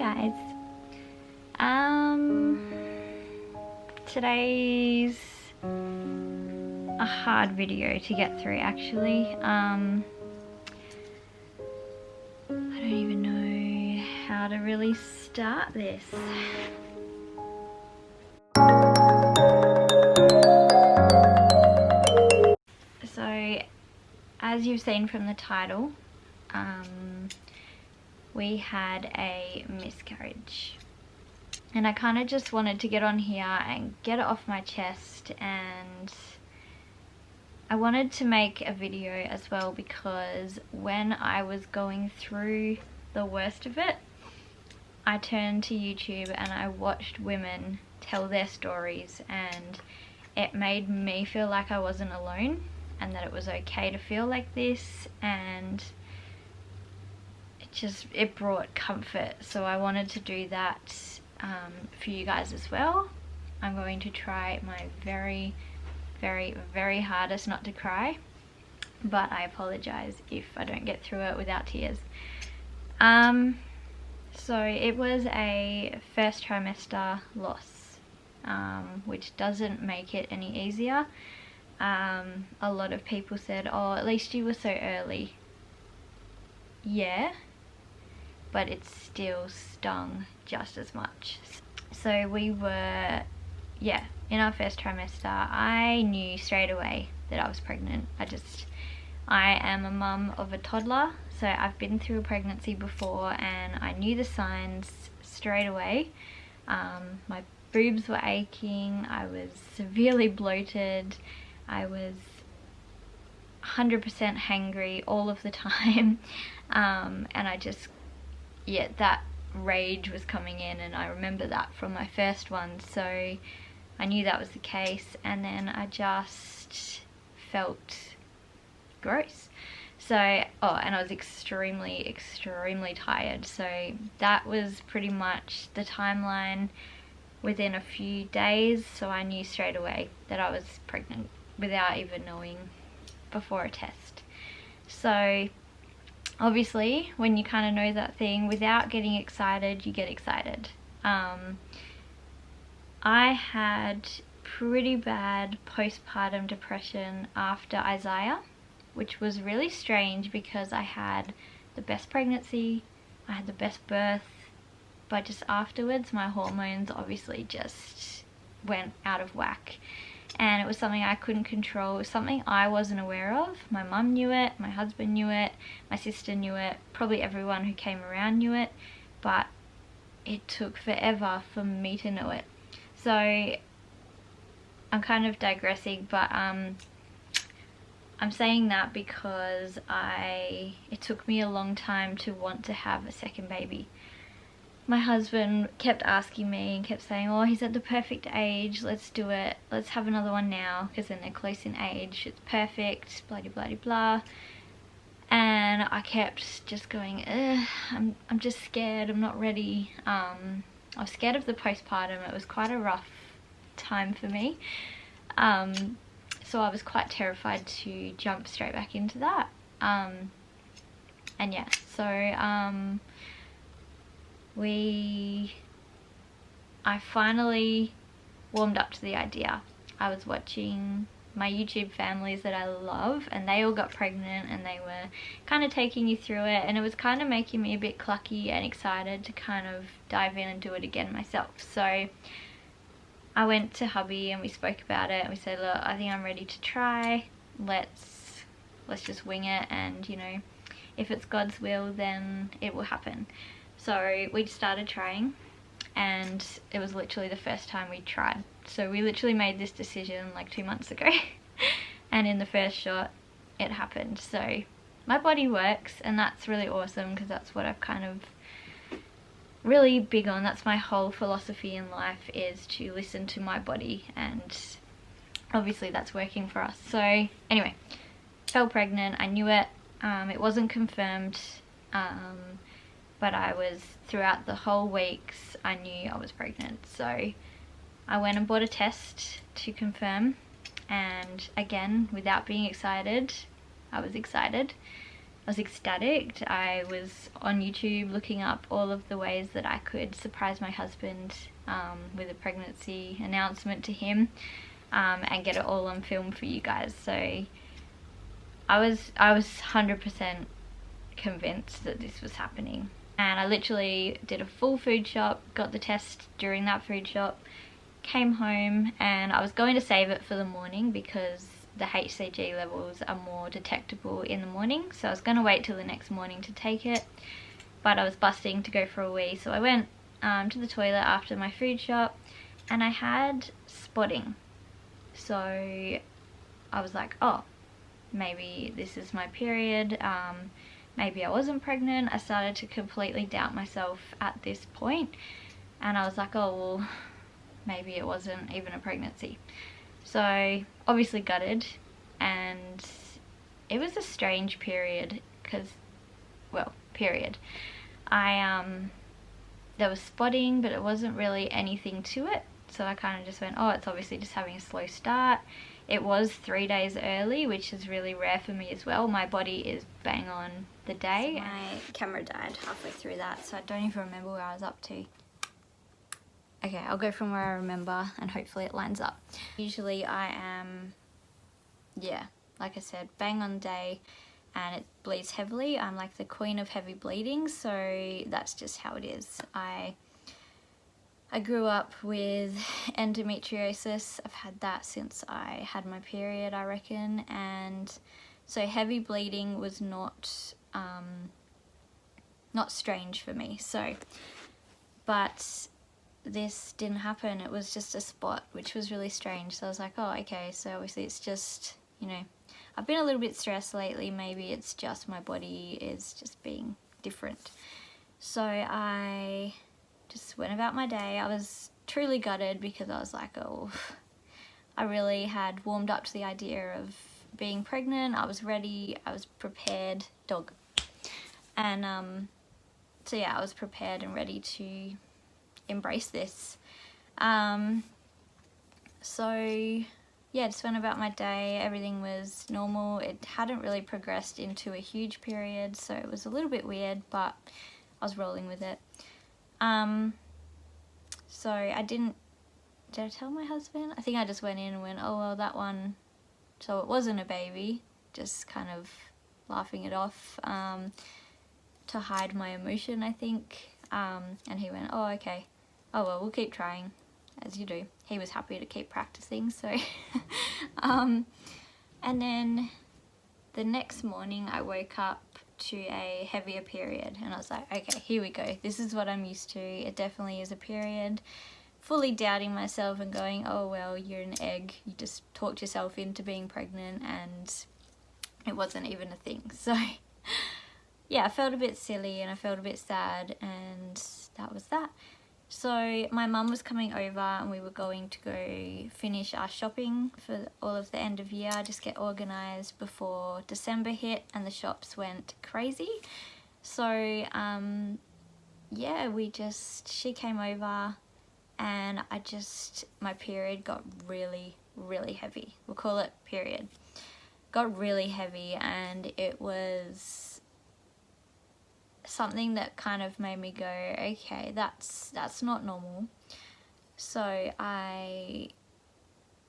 guys. Today's a hard video to get through actually. I don't even know how to really start this. So, as you've seen from the title, we had a miscarriage. And I kind of just wanted to get on here and get it off my chest, and I wanted to make a video as well because when I was going through the worst of it, I turned to YouTube and I watched women tell their stories, and it made me feel like I wasn't alone and that it was okay to feel like this, and it brought comfort. So I wanted to do that for you guys as well. I'm going to try my very, very, very hardest not to cry, but I apologize if I don't get through it without tears. So it was a first trimester loss, which doesn't make it any easier. A lot of people said, oh, at least you were so early. Yeah, but it still stung just as much. So we were, yeah, in our first trimester, I knew straight away that I was pregnant. I am a mum of a toddler, so I've been through a pregnancy before and I knew the signs straight away. My boobs were aching, I was severely bloated, I was 100% hangry all of the time, and yeah, that rage was coming in, and I remember that from my first one, so I knew that was the case. And then I just felt gross. So, and I was extremely, extremely tired. So that was pretty much the timeline within a few days. So I knew straight away that I was pregnant without even knowing before a test. So obviously, when you kind of know that thing, without getting excited, you get excited. I had pretty bad postpartum depression after Isaiah, which was really strange because I had the best pregnancy, I had the best birth, but just afterwards my hormones obviously just went out of whack. And it was something I couldn't control. It was something I wasn't aware of. My mum knew it, my husband knew it, my sister knew it, probably everyone who came around knew it, but it took forever for me to know it. So I'm kind of digressing, but I'm saying that because it took me a long time to want to have a second baby. My husband kept asking me and kept saying, oh, he's at the perfect age, let's do it, let's have another one now, because then they're close in age, it's perfect, blah blah blah blah. And I kept just going, I'm just scared, I'm not ready. I was scared of the postpartum. It was quite a rough time for me, so I was quite terrified to jump straight back into that. And yeah, so I finally warmed up to the idea. I was watching my YouTube families that I love, and they all got pregnant and they were kind of taking you through it, and it was kind of making me a bit clucky and excited to kind of dive in and do it again myself. So I went to hubby and we spoke about it and we said, look, I think I'm ready to try. Let's just wing it, and you know, if it's God's will, then it will happen. So we started trying, and it was literally the first time we tried. So we literally made this decision like 2 months ago and in the first shot it happened. So my body works, and that's really awesome because that's what I've kind of really big on. That's my whole philosophy in life, is to listen to my body, and obviously that's working for us. So anyway, fell pregnant. I knew it. It wasn't confirmed, but I was, throughout the whole weeks, I knew I was pregnant. So I went and bought a test to confirm, and again, without being excited, I was excited. was ecstatic. I was on YouTube looking up all of the ways that I could surprise my husband with a pregnancy announcement to him, and get it all on film for you guys. So I was 100% convinced that this was happening. And I literally did a full food shop, got the test during that food shop, came home, and I was going to save it for the morning because the HCG levels are more detectable in the morning, so I was going to wait till the next morning to take it, but I was busting to go for a wee, so I went to the toilet after my food shop and I had spotting. So I was like, oh, maybe this is my period, maybe I wasn't pregnant. I started to completely doubt myself at this point, and I was like, oh well, maybe it wasn't even a pregnancy. So obviously gutted, and it was a strange period because, well, period. There was spotting, but it wasn't really anything to it, so I kind of just went, oh, it's obviously just having a slow start. It was 3 days early, which is really rare for me as well. My body is bang on the day. So my camera died halfway through that, so I don't even remember where I was up to. Okay, I'll go from where I remember and hopefully it lines up. Usually I am, yeah, like I said, bang on day, and it bleeds heavily. I'm like the queen of heavy bleeding, so that's just how it is. I grew up with endometriosis. I've had that since I had my period, I reckon, and so heavy bleeding was not strange for me. So, but this didn't happen. It was just a spot, which was really strange. So I was like, oh, okay, so obviously it's just, you know, I've been a little bit stressed lately. Maybe it's just my body is just being different. So I just went about my day. I was truly gutted because I was like, oh, I really had warmed up to the idea of being pregnant. I was ready, I was prepared, dog. And so yeah, I was prepared and ready to embrace this. So yeah, just went about my day. Everything was normal. It hadn't really progressed into a huge period, so it was a little bit weird, but I was rolling with it. So did I tell my husband? I think I just went in and went, oh well, that one, so it wasn't a baby, just kind of laughing it off, to hide my emotion, I think. And he went, oh okay, oh well, we'll keep trying, as you do. He was happy to keep practicing, so and then the next morning I woke up to a heavier period, and I was like, okay, here we go, this is what I'm used to, it definitely is a period. Fully doubting myself and going, oh well, you're an egg, you just talked yourself into being pregnant, and it wasn't even a thing. So yeah, I felt a bit silly and I felt a bit sad, and that was that. So my mum was coming over and we were going to go finish our shopping for all of the end of year, just get organised before December hit and the shops went crazy. So yeah, she came over, and my period got really, really heavy. We'll call it period. Got really heavy, and it was something that kind of made me go, okay, that's not normal. So I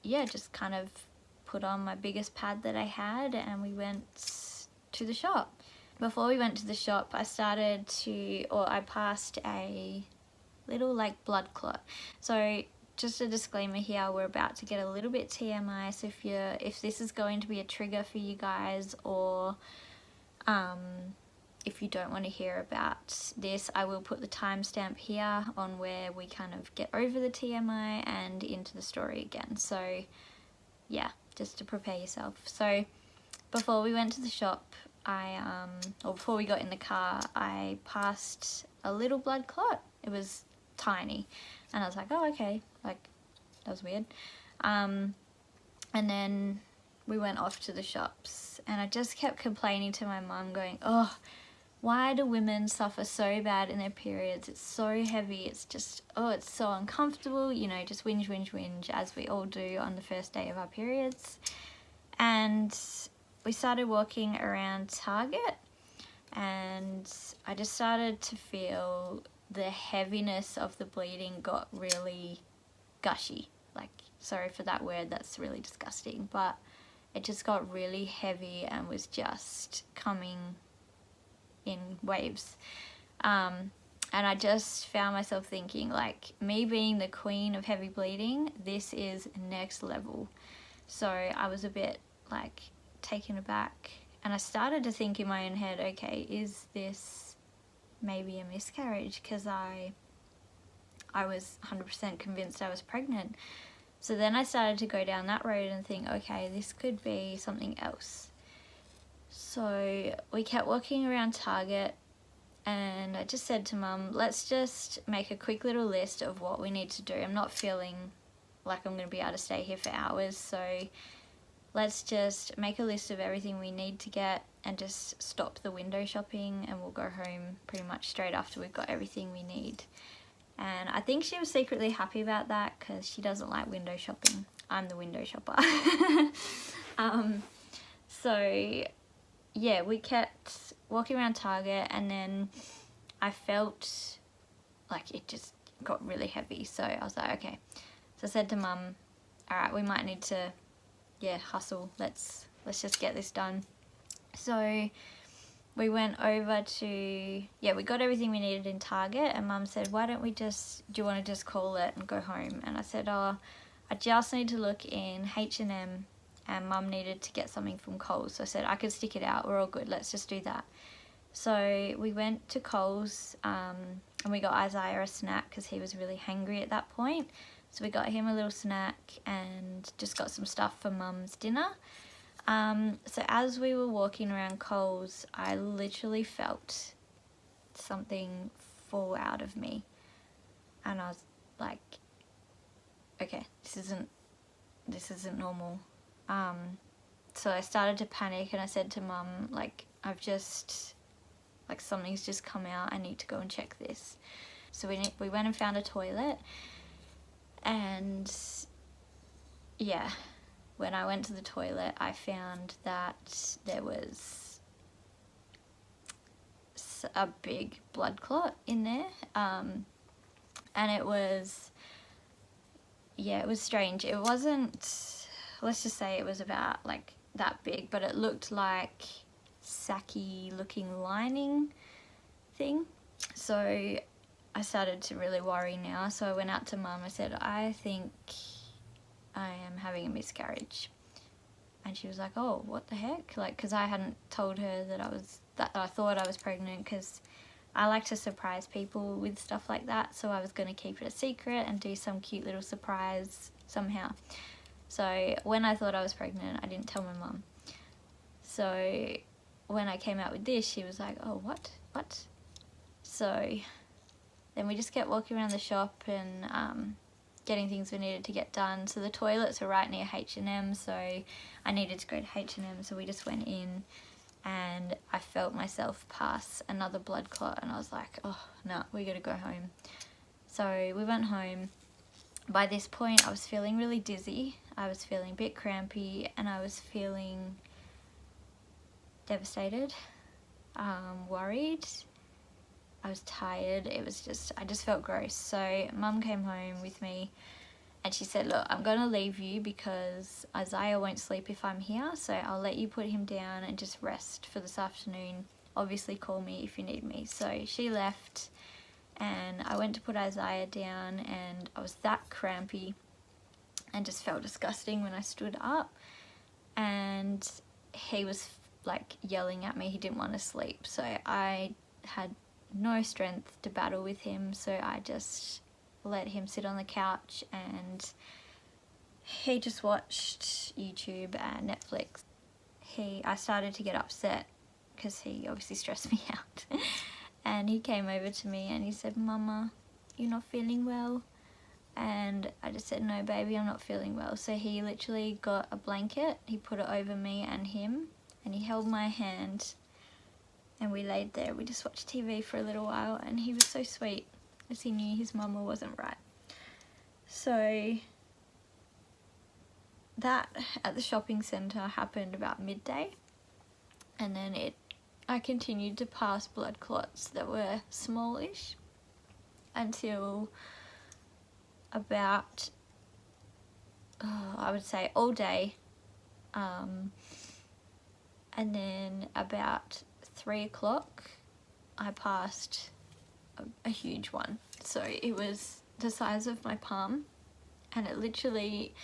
just kind of put on my biggest pad that I had, and we went to the shop. Before we went to the shop, I passed a little like blood clot. So just a disclaimer here, we're about to get a little bit TMI, so if this is going to be a trigger for you guys, or if you don't want to hear about this, I will put the timestamp here on where we kind of get over the TMI and into the story again. So yeah, just to prepare yourself. So before we went to the shop, before we got in the car, I passed a little blood clot. It was tiny, and I was like, oh okay, like that was weird. And then we went off to the shops, and I just kept complaining to my mum, going, oh, why do women suffer so bad in their periods? It's so heavy, it's just, oh, it's so uncomfortable, you know, just whinge, whinge, whinge, as we all do on the first day of our periods. And we started walking around Target, and I just started to feel the heaviness of the bleeding got really gushy. Like, sorry for that word, that's really disgusting, but it just got really heavy and was just coming in waves. And I just found myself thinking, like, me being the queen of heavy bleeding, this is next level. So I was a bit like taken aback, and I started to think in my own head, okay, is this maybe a miscarriage? Because I was 100% convinced I was pregnant. So then I started to go down that road and think, okay, this could be something else. So we kept walking around Target, and I just said to Mum, let's just make a quick little list of what we need to do. I'm not feeling like I'm going to be able to stay here for hours, so let's just make a list of everything we need to get and just stop the window shopping, and we'll go home pretty much straight after we've got everything we need. And I think she was secretly happy about that because she doesn't like window shopping. I'm the window shopper. So yeah, we kept walking around Target, and then I felt like it just got really heavy. So I was like, okay. So I said to Mum, all right, we might need to, hustle. Let's just get this done. So we went over to, we got everything we needed in Target, and Mum said, why don't we do you want to just call it and go home? And I said, I just need to look in H&M, and Mum needed to get something from Coles. So I said, I could stick it out, we're all good, let's just do that. So we went to Coles, and we got Isaiah a snack because he was really hangry at that point. So we got him a little snack and just got some stuff for Mum's dinner. So as we were walking around Coles, I literally felt something fall out of me, and I was like, okay, this isn't normal. So I started to panic, and I said to Mum, like, something's just come out, I need to go and check this. So we went and found a toilet, and when I went to the toilet, I found that there was a big blood clot in there, and it was strange. It wasn't, let's just say it was about like that big, but it looked like sacky looking lining thing. So I started to really worry now. So I went out to Mum. I said, I think I am having a miscarriage. And she was like, oh, what the heck? Like, because I hadn't told her that I thought I was pregnant, because I like to surprise people with stuff like that. So I was going to keep it a secret and do some cute little surprise somehow. So when I thought I was pregnant, I didn't tell my mum. So when I came out with this, she was like, oh, what? So then we just kept walking around the shop and getting things we needed to get done. So the toilets are right near H&M, so I needed to go to H&M, so we just went in, and I felt myself pass another blood clot, and I was like, oh no, we gotta go home. So we went home. By this point I was feeling really dizzy, I was feeling a bit crampy, and I was feeling devastated, worried. I was tired. I just felt gross. So Mum came home with me, and she said, look, I'm going to leave you because Isaiah won't sleep if I'm here, so I'll let you put him down and just rest for this afternoon. Obviously call me if you need me. So she left, and I went to put Isaiah down, and I was that crampy and just felt disgusting when I stood up, and he was like yelling at me. He didn't want to sleep, so I had no strength to battle with him, so I just let him sit on the couch, and he just watched YouTube and Netflix. I started to get upset because he obviously stressed me out. And he came over to me and he said, Mama, you're not feeling well? And I just said, no baby, I'm not feeling well. So he literally got a blanket, he put it over me and him, and he held my hand, and we laid there. We just watched TV for a little while, and he was so sweet as he knew his mama wasn't right. So that at the shopping centre happened about midday, and then it I continued to pass blood clots that were smallish until about, I would say all day, and then about 3 o'clock I passed a huge one. So it was the size of my palm, and it literally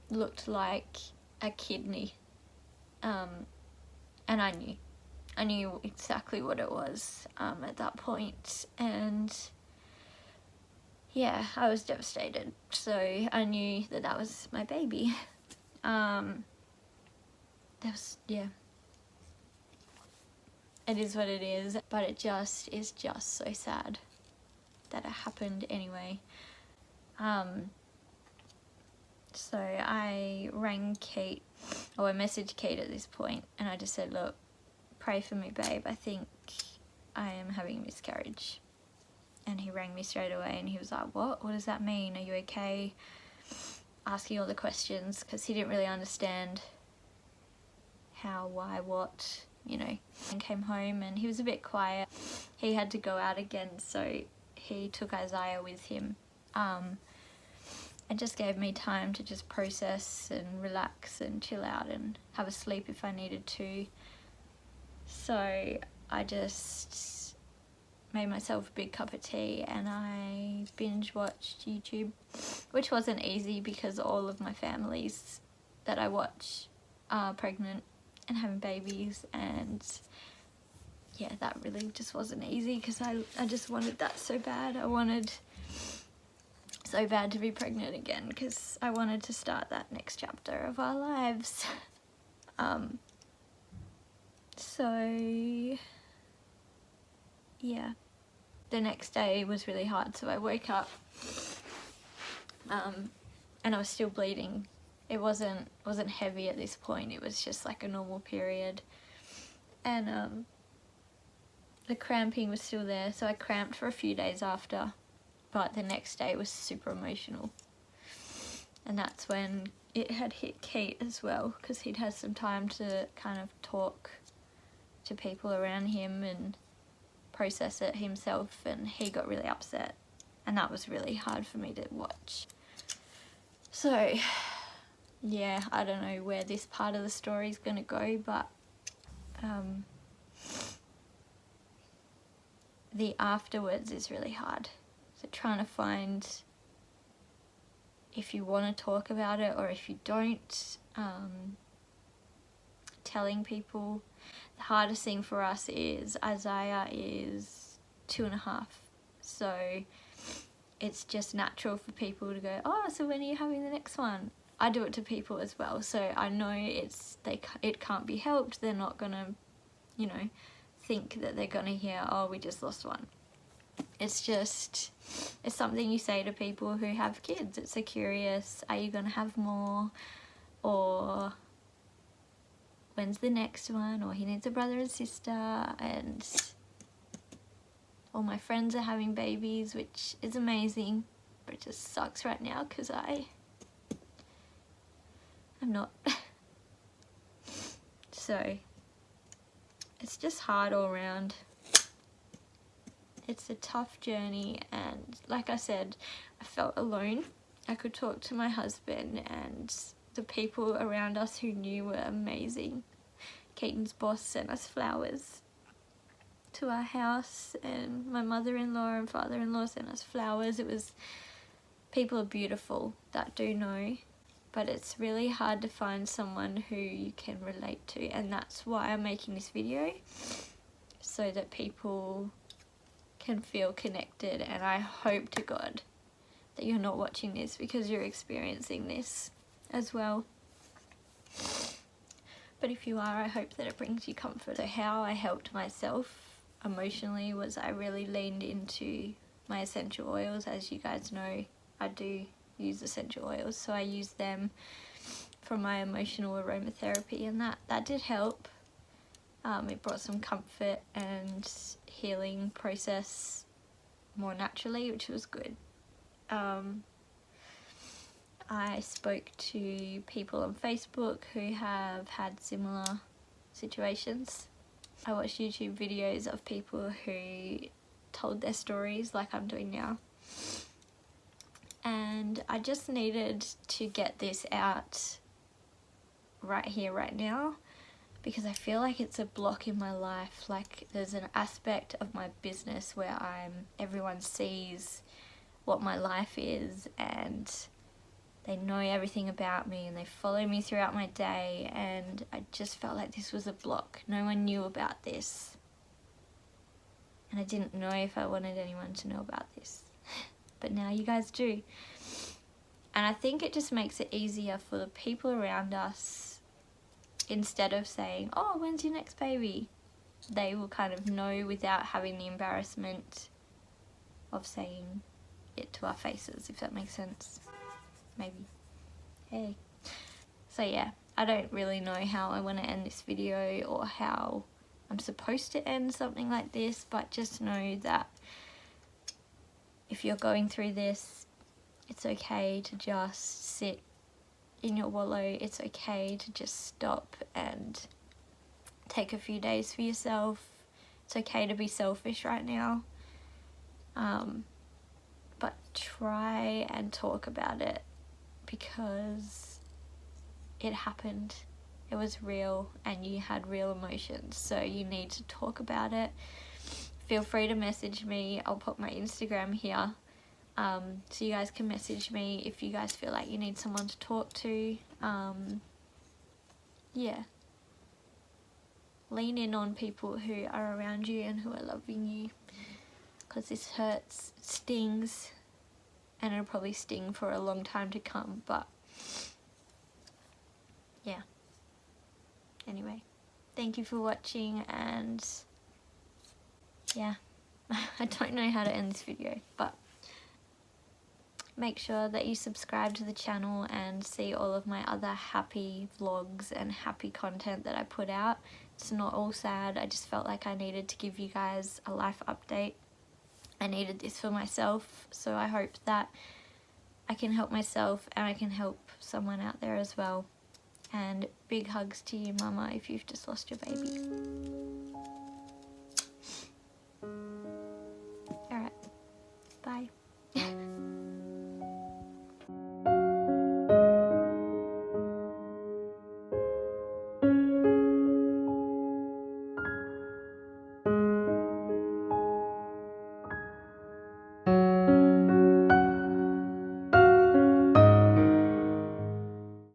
looked like a kidney, and I knew exactly what it was at that point, and yeah, I was devastated. So I knew that that was my baby. Yeah, it is what it is, but it just is just so sad that it happened anyway. So I rang Kate, or I messaged Kate at this point, and I just said, look, pray for me, babe, I think I am having a miscarriage. And he rang me straight away and he was like, what does that mean, are you okay? Asking all the questions, because he didn't really understand how, why, what, you know. And came home and he was a bit quiet. He had to go out again, so he took Isaiah with him, and just gave me time to just process and relax and chill out and have a sleep if I needed to. So I just made myself a big cup of tea and I binge watched YouTube, which wasn't easy because all of my families that I watch are pregnant and having babies, and yeah, that really just wasn't easy because I just wanted that so bad. I wanted so bad to be pregnant again because I wanted to start that next chapter of our lives. So yeah, the next day was really hard. So I woke up and I was still bleeding. It wasn't heavy at this point, it was just like a normal period, and the cramping was still there, so I cramped for a few days after, but the next day was super emotional. And that's when it had hit Kate as well, because he'd had some time to kind of talk to people around him and process it himself, and he got really upset, and that was really hard for me to watch. So yeah, I don't know where this part of the story is going to go, but the afterwards is really hard. So trying to find if you want to talk about it or if you don't, telling people. The hardest thing for us is Isaiah is 2.5, so it's just natural for people to go, oh, so when are you having the next one? I do it to people as well, so I know it can't be helped. They're not gonna, you know, think that they're gonna hear, oh, we just lost one. It's just, it's something you say to people who have kids. It's a curious, are you gonna have more, or when's the next one, or he needs a brother and sister, and all my friends are having babies, which is amazing, but it just sucks right now because I'm not. So it's just hard all around. It's a tough journey, and like I said, I felt alone. I could talk to my husband, and the people around us who knew were amazing. Caden's boss sent us flowers to our house, and my mother-in-law and father-in-law sent us flowers. People are beautiful that do know, but it's really hard to find someone who you can relate to, and that's why I'm making this video, so that people can feel connected. And I hope to God that you're not watching this because you're experiencing this as well. But if you are, I hope that it brings you comfort. So how I helped myself emotionally was I really leaned into my essential oils. As you guys know, I do use essential oils, so I use them for my emotional aromatherapy, and that did help. It brought some comfort and healing process more naturally, which was good. I spoke to people on Facebook who have had similar situations. I watch YouTube videos of people who told their stories like I'm doing now. And I just needed to get this out right here, right now, because I feel like it's a block in my life. Like there's an aspect of my business where everyone sees what my life is and they know everything about me and they follow me throughout my day, and I just felt like this was a block. No one knew about this. And I didn't know if I wanted anyone to know about this. But now you guys do. And I think it just makes it easier for the people around us. Instead of saying, oh, when's your next baby? They will kind of know without having the embarrassment of saying it to our faces, if that makes sense. Maybe. Hey. So yeah, I don't really know how I want to end this video or how I'm supposed to end something like this, but just know that if you're going through this, it's okay to just sit in your wallow. It's okay to just stop and take a few days for yourself. It's okay to be selfish right now. But try and talk about it, because it happened. It was real and you had real emotions, so you need to talk about it. Feel free to message me. I'll put my Instagram here, so you guys can message me if you guys feel like you need someone to talk to. Yeah. Lean in on people who are around you and who are loving you, because this hurts, it stings, and it'll probably sting for a long time to come, but yeah. Anyway, thank you for watching, and yeah, I don't know how to end this video, but make sure that you subscribe to the channel and see all of my other happy vlogs and happy content that I put out. It's not all sad. I just felt like I needed to give you guys a life update. I needed this for myself, so I hope that I can help myself and I can help someone out there as well. And big hugs to you, Mama, if you've just lost your baby.